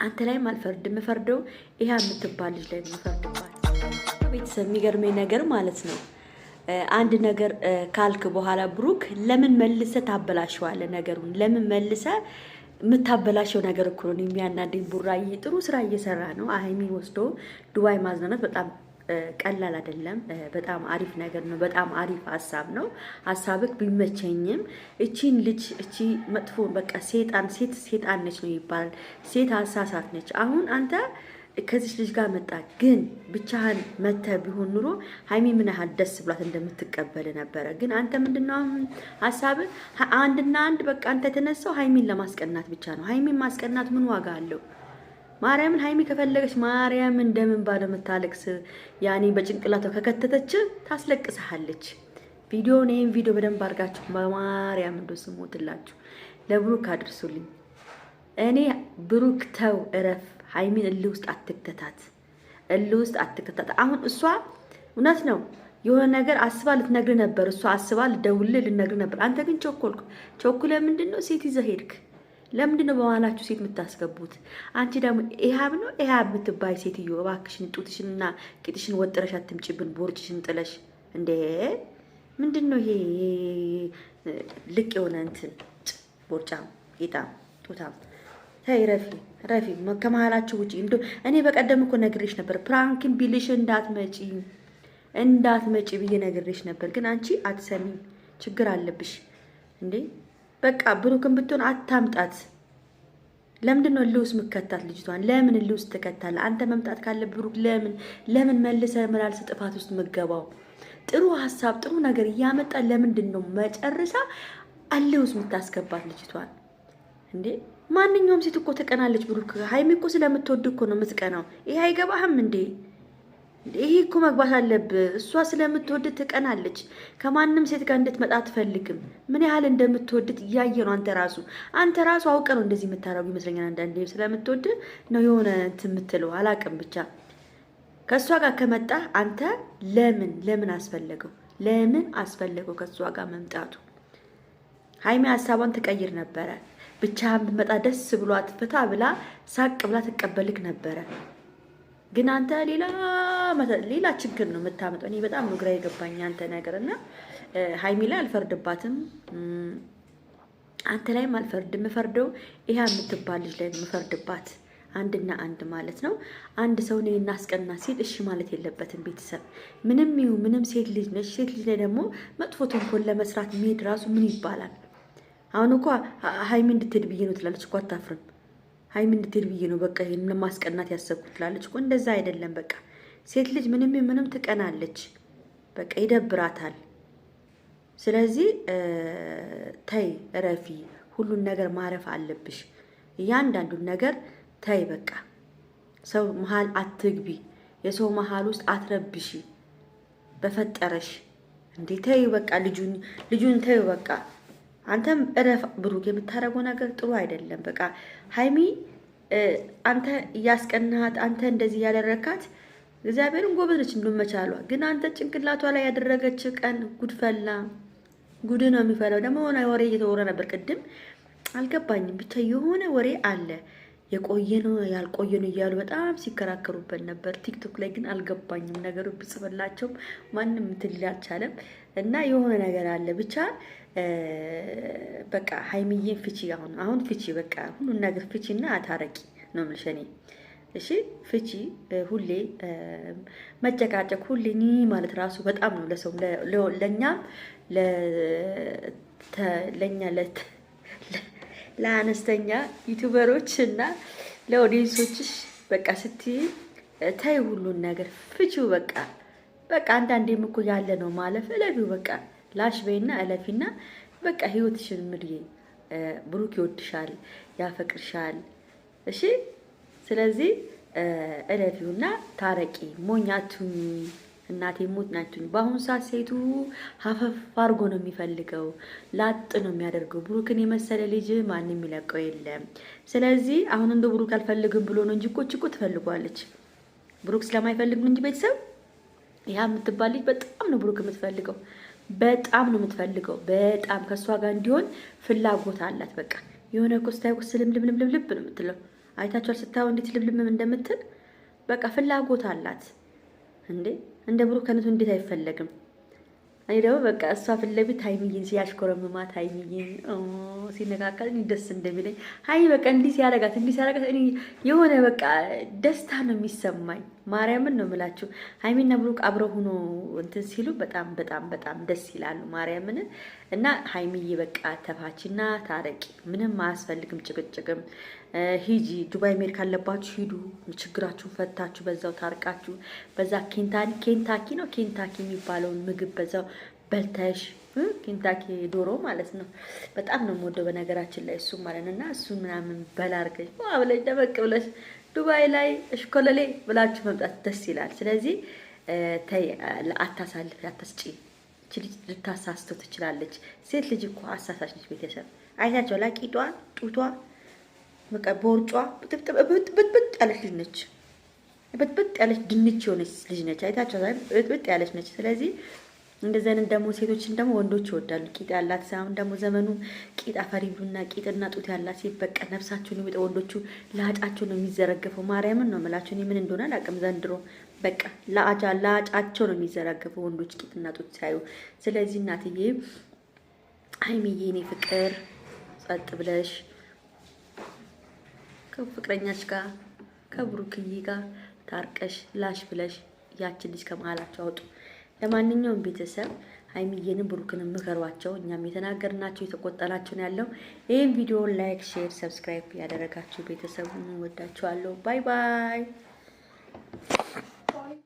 አንተ ላይም አልፈርድም። የምፈርደው ይሄ የምትባል ልጅ ላይ የምፈርድባት። ቤተሰብ የሚገርመኝ ነገር ማለት ነው አንድ ነገር ካልክ በኋላ ብሩክ ለምን መልሰ ታበላሸዋለህ? ነገሩን ለምን መልሰ የምታበላሸው ነገር እኮ ነው የሚያናደኝ። ቡራዬ ጥሩ ስራ እየሰራ ነው። ሀይሚን ወስዶ ዱባይ ማዝናናት በጣም ቀላል አይደለም። በጣም አሪፍ ነገር ነው። በጣም አሪፍ ሀሳብ ነው። ሀሳብክ ቢመቸኝም እቺን ልጅ እቺ መጥፎ በቃ ሴጣን ነች ነው ይባላል። ሴት አሳሳት ነች። አሁን አንተ ከዚህ ልጅ ጋር መጣ፣ ግን ብቻህን መተህ ቢሆን ኑሮ ሀይሚ ምን ያህል ደስ ብሏት እንደምትቀበል ነበረ። ግን አንተ ምንድነው ሀሳብህ? አንድና አንድ በቃ አንተ የተነሳው ሀይሚን ለማስቀናት ብቻ ነው። ሀይሚን ማስቀናት ምን ዋጋ አለው? ማርያምን ሀይሚ ከፈለገች ማርያም እንደምን ባለ መታለቅስ ያኔ በጭንቅላቷ ከከተተች ታስለቅስሃለች። ይሄን ቪዲዮ በደንብ አድርጋችሁ በማርያም እንደው ስሞትላችሁ ለብሩክ አድርሱልኝ። እኔ ብሩክ ተው እረፍ፣ ሀይሚን እልህ ውስጥ አትክተታት። አሁን እሷ እውነት ነው የሆነ ነገር አስባ ልትነግር ነበር። እሷ አስባ ልደውልልህ ልትነግር ነበር። አንተ ግን ቸኮልክ። ምንድነው ሴት ይዘህ ሄድክ? ለምንድነው በኋላችሁ ሴት የምታስገቡት? አንቺ ደግሞ ኢሃብ የምትባይ ሴትዮ እባክሽን ጡትሽንና ቂጥሽን ወጥረሽ አትምጪብን፣ ቦርጭሽን ጥለሽ እንዴ! ምንድነው ይሄ ልቅ የሆነ እንትን ቦርጫም ቂጣም ጡታም? ተይ ረፊ ከመሀላችሁ ውጪ። እንዶ እኔ በቀደም እኮ ነግሬሽ ነበር ፕራንክን ቢልሽ እንዳትመጪ ብዬ ነግሬሽ ነበር፣ ግን አንቺ አትሰሚም። ችግር አለብሽ እንዴ! በቃ ብሩክን ብትሆን አታምጣት። ለምንድን ነው ልውስ ምከታት ልጅቷን? ለምን ልውስ ተከታለ? አንተ መምጣት ካለ ብሩክ ለምን መልሰ መላልስ ጥፋት ውስጥ መገባው? ጥሩ ሐሳብ ጥሩ ነገር እያመጣ ለምንድን ነው መጨረሻ አልውስ ምታስገባት ልጅቷን? እንዴ ማንኛውም ሴት እኮ ተቀናለች ብሩክ። ሀይሚ እኮ ስለምትወድ እኮ ነው የምትቀናው። ይሄ አይገባህም እንዴ? ይሄ እኮ መግባት አለብህ። እሷ ስለምትወድ ትቀናለች። ከማንም ሴት ጋር እንድትመጣ አትፈልግም። ምን ያህል እንደምትወድ እያየ ነው። አንተ ራሱ አውቀ ነው እንደዚህ የምታረጉ ይመስለኛል። አንዳንዴ ስለምትወድ ነው የሆነ እንትን የምትለው አላውቅም። ብቻ ከእሷ ጋር ከመጣ አንተ ለምን አስፈለገው ከእሷ ጋር መምጣቱ? ሀይሚ ሀሳቧን ትቀይር ነበረ። ብቻህን ብትመጣ ደስ ብሏት ፍታ ብላ ሳቅ ብላ ትቀበልክ ነበረ። ግን አንተ ሌላ ችግር ነው የምታመጣው። እኔ በጣም ነው ግራ የገባኝ አንተ ነገርና ሀይሚ ላይ አልፈርድባትም። አንተ ላይም አልፈርድም። የምፈርደው ይሄ የምትባል ልጅ ላይ ነው የምፈርድባት። አንድና አንድ ማለት ነው። አንድ ሰው ነው እናስቀና ሲል እሺ ማለት የለበትም። ቤተሰብ ምንም ሴት ልጅ ነች። ሴት ልጅ ላይ ደግሞ መጥፎ ተንኮል ለመስራት መሄድ ራሱ ምን ይባላል? አሁን እኮ ሀይሚ እንድትሄድ ብዬ ነው ትላለች እኮ አታፍርም? ሀይሚ እንድትሄድ ብዬ ነው በቃ ይሄን ለማስቀናት ያሰብኩት ትላለች እኮ። እንደዛ አይደለም። በቃ ሴት ልጅ ምንም ትቀናለች። በቃ ይደብራታል። ስለዚህ ተይ ረፊ፣ ሁሉን ነገር ማረፍ አለብሽ። እያንዳንዱን ነገር ተይ በቃ። ሰው መሃል አትግቢ። የሰው መሃል ውስጥ አትረብሺ። በፈጠረሽ እንዴ ተይ በቃ። ልጁን ተይ በቃ። አንተም እረፍ ብሩክ። የምታረገው ነገር ጥሩ አይደለም። በቃ ሀይሚ አንተ እያስቀናሃት፣ አንተ እንደዚህ ያደረካት እግዚአብሔርን ጎበዝ ነች እንደመቻሏ። ግን አንተ ጭንቅላቷ ላይ ያደረገች ቀን ጉድፈላ። ጉድ ነው የሚፈላው። ደግሞ ሆነ ወሬ እየተወረ ነበር ቅድም፣ አልገባኝም። ብቻ የሆነ ወሬ አለ የቆየ ነው ያልቆየ ነው እያሉ በጣም ሲከራከሩበት ነበር ቲክቶክ ላይ። ግን አልገባኝም ነገሩ። ብጽፈላቸው ማንም እንትን አልቻለም። እና የሆነ ነገር አለ ብቻ በቃ ሀይሚዬን ፍቺ፣ አሁን ፍቺ በቃ ሁሉን ነገር ፍቺና አታረቂ ነው የምልሽ እኔ። እሺ ፍቺ። ሁሌ መጨቃጨቅ ሁሌ ማለት ራሱ በጣም ነው ለሰው ለአነስተኛ ዩቲዩበሮች እና ለኦዲየንሶችሽ በቃ ስትይ ተይ ሁሉን ነገር ፍቺው በቃ አንዳንዴም እኮ ያለ ነው ማለፍ። እለፊው በቃ ላሽ በይና እለፊና በቃ ህይወትሽን ምድዬ። ብሩክ ይወድሻል፣ ያፈቅርሻል። እሺ ስለዚህ እለፊውና ታረቂ። ሞኛቱኝ እናቴ ሞት ናችሁኝ። በአሁኑ ሰዓት ሴቱ ሀፈፍ አድርጎ ነው የሚፈልገው፣ ላጥ ነው የሚያደርገው። ብሩክን የመሰለ ልጅ ማንም የሚለቀው የለም። ስለዚህ አሁን እንደ ብሩክ አልፈልግም ብሎ ነው እንጂ እኮ ትፈልጓለች። ብሩክ ስለማይፈልግ ነው እንጂ ቤተሰብ ይሄ የምትባል ልጅ በጣም ነው ብሩክ የምትፈልገው። በጣም ከሷ ጋር እንዲሆን ፍላጎት አላት። በቃ የሆነ ኮስታይ ኮስልም ልብ ነው የምትለው። አይታችኋል ስታየው እንዴት ልብልም እንደምትል በቃ ፍላጎት አላት እንዴ። እንደ ብሩክነቱ እንዴት አይፈለግም? እኔ ደግሞ በቃ እሷ ፊት ለፊት ሀይሚዬን ሲያሽኮረምማት ሀይሚዬን ሲነካከል እኔ ደስ እንደሚለኝ ሀይ በቃ እንዲህ ሲያደርጋት እኔ የሆነ በቃ ደስታ ነው የሚሰማኝ። ማርያምን ነው የምላችሁ። ሀይሚና ብሩክ አብረው ሆኖ እንትን ሲሉ በጣም በጣም በጣም ደስ ይላሉ። ማርያምን እና ሀይሚዬ በቃ ተፋችና ታረቂ። ምንም አያስፈልግም ጭቅጭቅም። ሂጂ ዱባይ መሄድ ካለባችሁ ሂዱ። ችግራችሁን ፈታችሁ በዛው ታርቃችሁ በዛ ኬንታኪ ነው ኬንታኪ የሚባለውን ምግብ በዛው በልተሽ ኬንታኪ ዶሮ ማለት ነው። በጣም ነው የምወደው በነገራችን ላይ እሱ ማለት እና እሱን ምናምን በላርገሽ ብለሽ ደበቅ ብለሽ ዱባይ ላይ እሽኮለሌ ብላችሁ መምጣት ደስ ይላል። ስለዚህ ተይ አታሳልፍ፣ አታስጪ። ልጅ ልታሳስተው ትችላለች። ሴት ልጅ እኮ አሳሳች ነች። ቤተሰብ አይታቸው ላቂጧ ጡቷ በቃ ቦርጯ ብጥብጥ ያለች ልጅ ነች። ብጥብጥ ያለች ድንች የሆነች ልጅ ነች። አይታቸው ብጥብጥ ያለች ነች። ስለዚህ እንደዚህ አይነት ደግሞ ሴቶችን ደግሞ ወንዶች ይወዳሉ። ቂጥ ያላት ሳይሆን ደግሞ ዘመኑ ቂጥ አፈሪሉና ቂጥና ጡት ያላት ሴት በቃ ነፍሳቸውን የሚጠ ወንዶቹ ላጫቸው ነው የሚዘረገፈው። ማርያምን ነው የምላቸው። እኔ ምን እንደሆነ አላውቅም ዘንድሮ በቃ ላጫቸው ነው የሚዘረገፈው ወንዶች ቂጥና ጡት ሲያዩ። ስለዚህ እናትዬ ሀይሚዬ እኔ ፍቅር ጸጥ ብለሽ ከፍቅረኛሽ ጋር ከብሩክዬ ጋር ታርቀሽ ላሽ ብለሽ ያችን ልጅ ከመሀላቸው አውጡ። ለማንኛውም ቤተሰብ ሀይሚዬንም ብሩክንም ምከሯቸው። እኛም የተናገርናቸው የተቆጠላችሁ ነው ያለው። ይሄን ቪዲዮ ላይክ፣ ሼር፣ ሰብስክራይብ ያደረጋችሁ ቤተሰቡን ወዳችኋለሁ። ባይ ባይ።